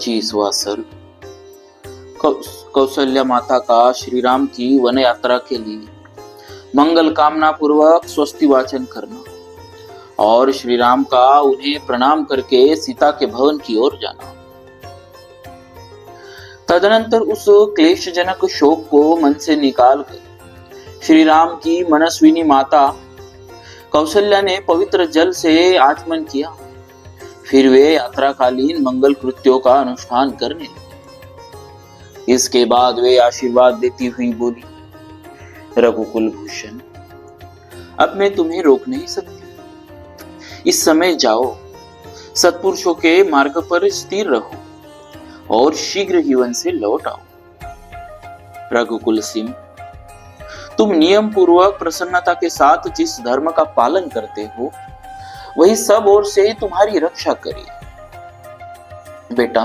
25वां सर्ग। कौशल्या माता का श्री राम की वन यात्रा के लिए मंगल कामना पूर्वक स्वस्ति वाचन करना और श्री राम का उन्हें प्रणाम करके सीता के भवन की ओर जाना। तदनंतर उस क्लेशजनक शोक को मन से निकालकर श्री राम की मनस्विनी माता कौशल्या ने पवित्र जल से आचमन किया। फिर वे यात्राकालीन मंगल कृत्यों का अनुष्ठान करने लगे। इसके बाद वे आशीर्वाद देती हुई बोली, रघुकुल भूषण, अब मैं तुम्हें रोक नहीं सकती। इस समय जाओ, सत्पुरुषों के मार्ग पर स्थिर रहो और शीघ्र ही वन से लौट आओ। रघुकुल सिंह, तुम नियम पूर्वक प्रसन्नता के साथ जिस धर्म का पालन करते हो वही सब ओर से तुम्हारी रक्षा करे। बेटा,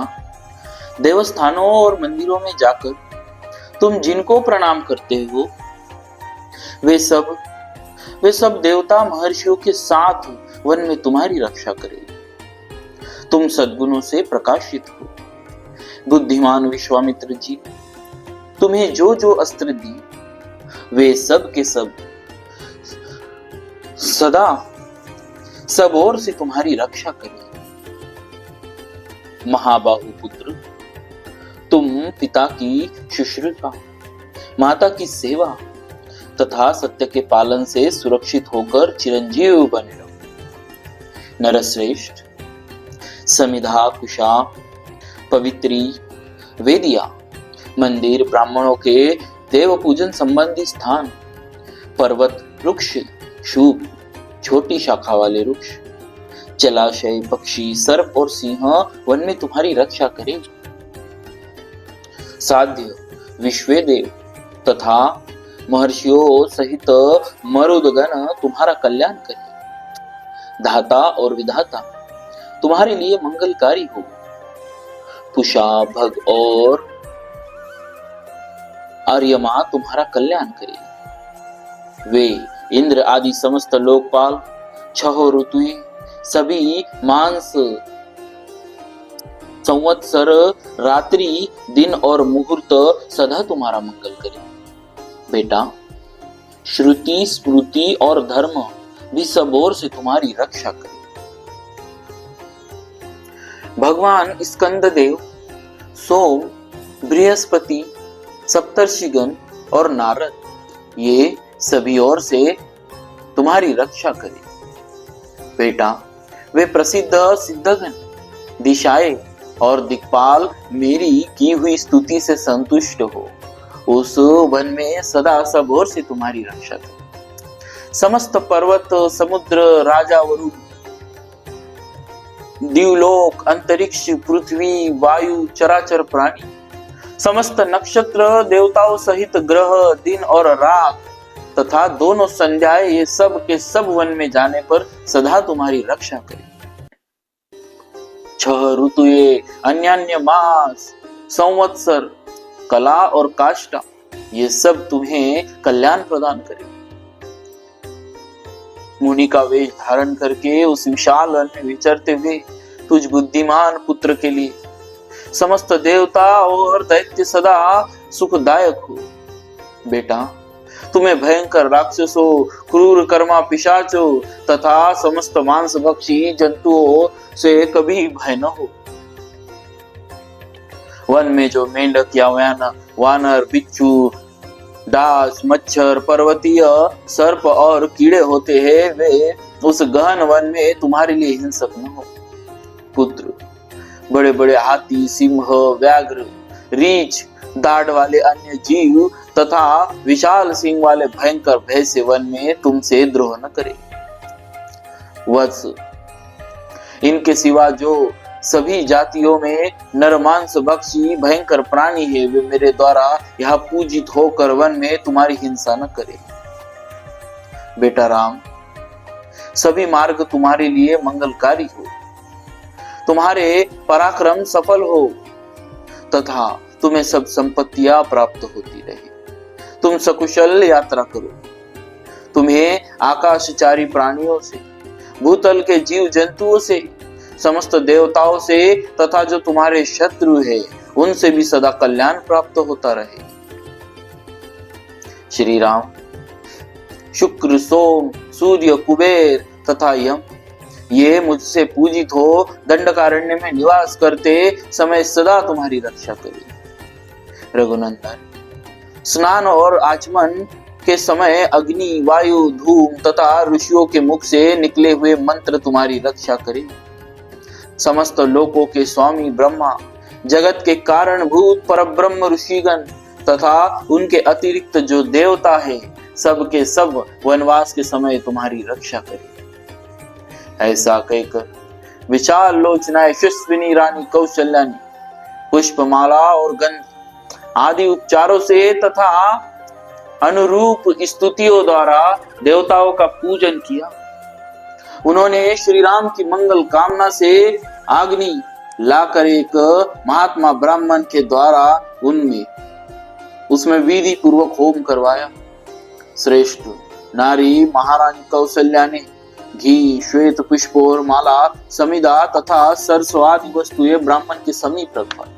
देवस्थानों और मंदिरों में जाकर तुम जिनको प्रणाम करते हो वे सब देवता महर्षियों के साथ वन में तुम्हारी रक्षा करेंगे। तुम सद्गुणों से प्रकाशित हो। बुद्धिमान विश्वामित्र जी तुम्हें जो जो अस्त्र दिए वे सब के सब सदा सब ओर से तुम्हारी रक्षा करें। महाबाहु पुत्र, तुम पिता की शुश्रूषा, माता की सेवा तथा सत्य के पालन से सुरक्षित होकर चिरंजीव बने रहो। नरश्रेष्ठ, समिधा, कुशा, पवित्री, वेदिया, मंदिर, ब्राह्मणों के देव पूजन संबंधी स्थान, पर्वत, वृक्ष, शुभ छोटी शाखा वाले वृक्ष, जलाशय, पक्षी, सर्प और सिंह वन में तुम्हारी रक्षा करेंगे। साध्य, विश्वेदेव तथा महर्षियों सहित मरुदगण तुम्हारा कल्याण करें। धाता और विधाता तुम्हारे लिए मंगलकारी हो। पुषा, भग और आर्यमा तुम्हारा कल्याण करें। वे इंद्र आदि समस्त लोकपाल, छह ऋतुएं, सभी मांस, संवत्सर, रात्रि, दिन और मुहूर्त सदा तुम्हारा मंगल करें। बेटा, श्रुति, स्मृति और धर्म भी सब ओर से तुम्हारी रक्षा करें। भगवान स्कंददेव, सोम, बृहस्पति, सप्तर्षिगण और नारद ये सभी ओर से तुम्हारी रक्षा करें। बेटा, वे प्रसिद्ध सिद्धगण, दिशाएं और दिक्पाल मेरी की हुई स्तुति से संतुष्ट हो। उस वन में सदा सब ओर से तुम्हारी रक्षा करें। समस्त पर्वत, समुद्र, राजा, वरुण, दिवलोक, अंतरिक्ष, पृथ्वी, वायु, चराचर प्राणी, समस्त नक्षत्र, देवताओं सहित ग्रह, दिन और रात तथा दोनों संध्याएं ये सब के सब वन में जाने पर सदा तुम्हारी रक्षा करें। छह ऋतुएं, अन्यान्य मास, संवत्सर, कला और काष्ठा ये सब तुम्हें कल्याण प्रदान करें। मुनि का वेश धारण करके उस विशाल वन में विचरते हुए तुझ बुद्धिमान पुत्र के लिए समस्त देवता और दैत्य सदा सुखदायक हो। बेटा, तुम्हें भयंकर राक्षसों, क्रूर कर्मा पिशाचों तथा समस्त मांस भक्षी जंतुओं से कभी भय न हो। वन में जो मेंढक या वानर, बिच्छू, डास, मच्छर, पर्वतीय सर्प और कीड़े होते हैं वे उस गहन वन में तुम्हारे लिए हिंसक न हो। पुत्र, बड़े बड़े हाथी, सिंह, व्याघ्र, रीछ, दाढ़ वाले अन्य जीव तथा विशाल सिंह वाले भयंकर भय से वन में तुमसे द्रोह न करे। वत्स, इनके सिवा जो सभी जातियों में नरमांस भक्षी भयंकर प्राणी है वे मेरे द्वारा यहाँ पूजित होकर वन में तुम्हारी हिंसा न करे। बेटा राम, सभी मार्ग तुम्हारे लिए मंगलकारी हो, तुम्हारे पराक्रम सफल हो तथा तुम्हें सब संपत्तियां प्राप्त होती रहे। तुम सकुशल यात्रा करो। तुम्हें आकाशचारी प्राणियों से, भूतल के जीव जंतुओं से, समस्त देवताओं से तथा जो तुम्हारे शत्रु है उनसे भी सदा कल्याण प्राप्त होता रहे। श्री राम, शुक्र, सोम, सूर्य, कुबेर तथा यम ये मुझसे पूजित हो दंडकारण्य में निवास करते समय सदा तुम्हारी रक्षा करे। रघुनंदन, स्नान और आचमन के समय अग्नि, वायु, धूम तथा ऋषियों के मुख से निकले हुए मंत्र तुम्हारी रक्षा करे। समस्त लोकों के स्वामी ब्रह्मा, जगत के कारणभूत परब्रह्म ऋषिगण तथा उनके अतिरिक्त जो देवता है सब के सब वनवास के समय तुम्हारी रक्षा करे। ऐसा कहकर विशाल लोचना यशस्विनी रानी कौशल्या ने पुष्पमाला और गंध आदि उपचारों से तथा अनुरूप स्तुतियों द्वारा देवताओं का पूजन किया। उन्होंने श्री राम की मंगल कामना से अग्नि लाकर एक महात्मा ब्राह्मण के द्वारा उसमें विधि पूर्वक होम करवाया। श्रेष्ठ नारी महारानी कौशल्या ने घी, श्वेत पुष्प और माला, समिधा तथा सरसों आदि वस्तुएं ब्राह्मण के समीप रखवाई।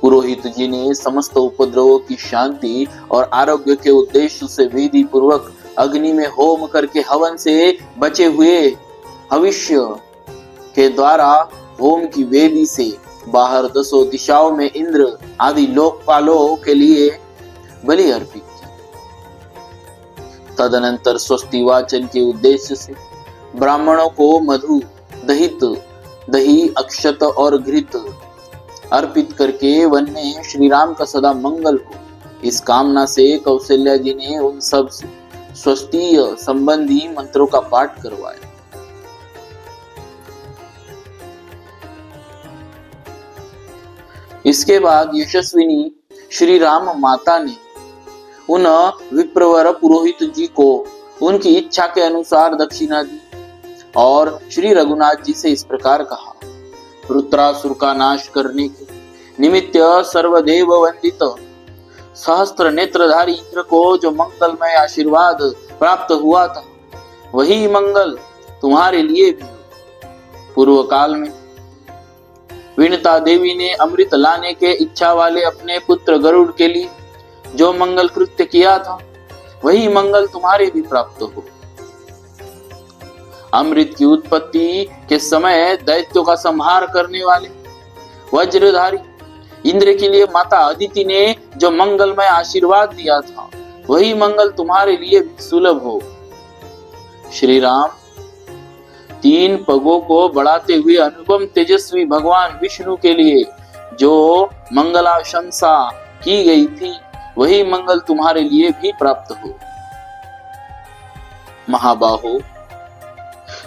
पुरोहित जी ने समस्त उपद्रवों की शांति और आरोग्य के उद्देश्य से विधि पूर्वक अग्नि में होम करके हवन से बचे हुए हविष्य के द्वारा होम की वेदी से बाहर 10 दिशाओं में इंद्र आदि लोकपालों के लिए बलि अर्पित की। तदनंतर स्वस्ति वाचन के उद्देश्य से ब्राह्मणों को मधु, दही, अक्षत और घृत अर्पित करके वन में श्री राम का सदा मंगल हो, इस कामना से कौशल्या जी ने उन सब से स्वस्तीय संबंधी मंत्रों का पाठ करवाया। इसके बाद यशस्विनी श्री राम माता ने उन विप्रवर पुरोहित जी को उनकी इच्छा के अनुसार दक्षिणा दी और श्री रघुनाथ जी से इस प्रकार कहा। रुद्रासुर का नाश करने के निमित्त सर्वदेव वंदित सहस्त्र नेत्रधारी इंद्र को जो मंगलमय आशीर्वाद प्राप्त हुआ था वही मंगल तुम्हारे लिए भी। पूर्व काल में विनता देवी ने अमृत लाने के इच्छा वाले अपने पुत्र गरुड़ के लिए जो मंगल कृत्य किया था वही मंगल तुम्हारे भी प्राप्त हो। अमृत की उत्पत्ति के समय दैत्यों का संहार करने वाले वज्रधारी इंद्र के लिए माता अदिति ने जो मंगलमय आशीर्वाद दिया था वही मंगल तुम्हारे लिए भी सुलभ हो। श्री राम, 3 पगों को बढ़ाते हुए अनुपम तेजस्वी भगवान विष्णु के लिए जो मंगलाशंसा की गई थी वही मंगल तुम्हारे लिए भी प्राप्त हो। महाबाहो,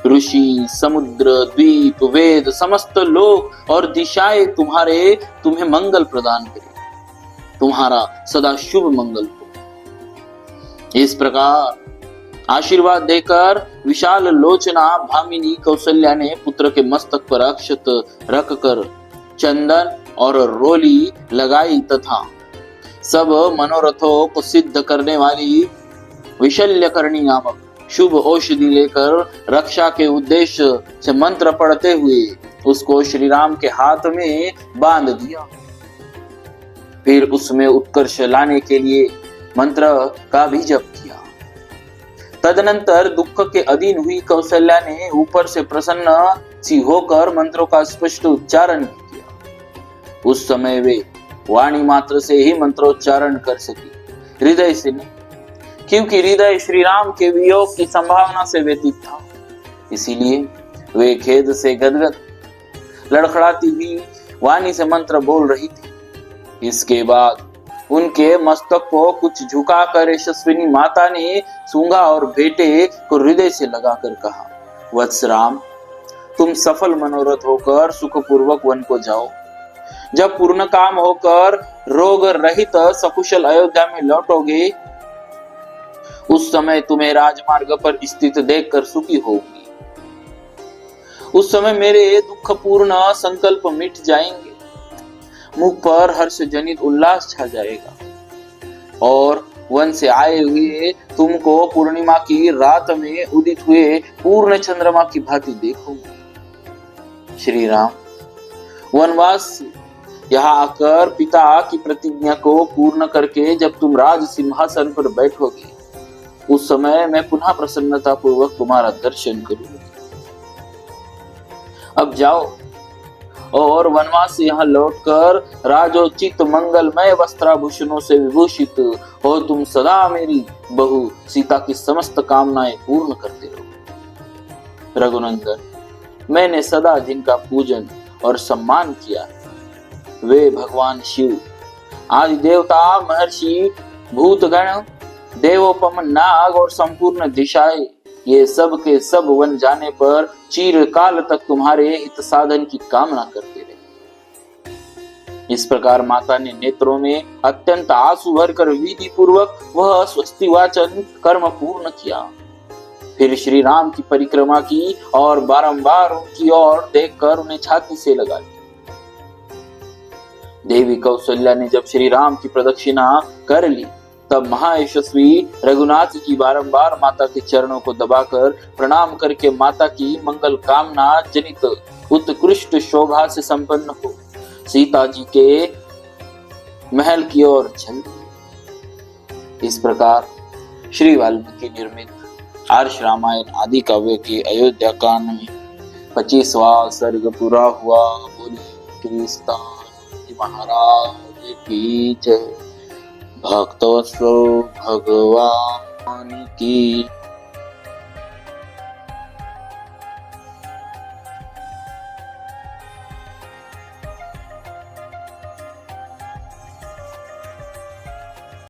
ऋषि, समुद्र, द्वीप, वेद, समस्त लोक और दिशाएं तुम्हें मंगल प्रदान करें। तुम्हारा सदा शुभ मंगल हो। इस प्रकार आशीर्वाद देकर विशाल लोचना भामिनी कौशल्या ने पुत्र के मस्तक पर अक्षत रखकर चंदन और रोली लगाई तथा सब मनोरथों को सिद्ध करने वाली विशल्यकर्णी नामक शुभ औषधि लेकर रक्षा के उद्देश्य से मंत्र पढ़ते हुए उसको श्री राम के हाथ में बांध दिया। फिर उसमें उत्कर्ष लाने के लिए मंत्र का भी जप किया। तदनंतर दुख के अधीन हुई कौशल्या ने ऊपर से प्रसन्न सी होकर मंत्रों का स्पष्ट उच्चारण किया। उस समय वे वाणी मात्र से ही मंत्रोच्चारण कर सकी, हृदय से नहीं, क्योंकि हृदय श्री राम के वियोग की संभावना से व्यतीत था। इसीलिए वे खेद से गदगद लड़खड़ाती हुई वाणी से मंत्र बोल रही थी। इसके बाद उनके मस्तक को कुछ झुकाकर यशस्विनी माता ने सूंघा और बेटे को हृदय से लगाकर कहा, वत्स राम, तुम सफल मनोरथ होकर सुखपूर्वक वन को जाओ। जब पूर्ण काम होकर रोग रहित सकुशल अयोध्या में लौटोगे उस समय तुम्हें राजमार्ग पर स्थित देखकर सुखी होगी। उस समय मेरे दुखपूर्ण संकल्प मिट जाएंगे, मुख पर हर्ष जनित उल्लास छा जाएगा और वन से आए हुए तुमको पूर्णिमा की रात में उदित हुए पूर्ण चंद्रमा की भांति देखूंगा। श्री राम, वनवास यहाँ आकर पिता की प्रतिज्ञा को पूर्ण करके जब तुम राज सिंहासन पर बैठोगे, उस समय मैं पुनः प्रसन्नता पूर्वक तुम्हारा दर्शन करूंगा। अब जाओ और वनवास से यहाँ लौटकर राजोचित मंगलमय वस्त्राभूषणों से विभूषित हो तुम सदा मेरी बहू सीता की समस्त कामनाएं पूर्ण करते रहो। रघुनंदन, मैंने सदा जिनका पूजन और सम्मान किया, वे भगवान शिव, आदि देवता, महर्षि, भूतगण, देवोपम नाग और संपूर्ण दिशाएं, ये सब के सब वन जाने पर चिरकाल तक तुम्हारे हित साधन की कामना करते रहे। इस प्रकार माता ने नेत्रों में अत्यंत आंसू भरकर विधि पूर्वक वह स्वस्ति वाचन कर्म पूर्ण किया। फिर श्री राम की परिक्रमा की और बारंबार उनकी ओर देखकर उन्हें छाती से लगा लिया। देवी कौशल्या ने जब श्री राम की प्रदक्षिणा कर ली, तब महायशस्वी रघुनाथ जी बारंबार माता के चरणों को दबाकर प्रणाम करके माता की मंगल कामना जनित उत्कृष्ट शोभा से संपन्न हो सीता जी के महल की ओर चल दिए। इस प्रकार श्री वाल्मीकि निर्मित आर्ष रामायण आदि काव्य के अयोध्या कांड में 25वां सर्ग पूरा हुआ। बोलिए कृष्ण महाराज की जय। भक्तों भगवान की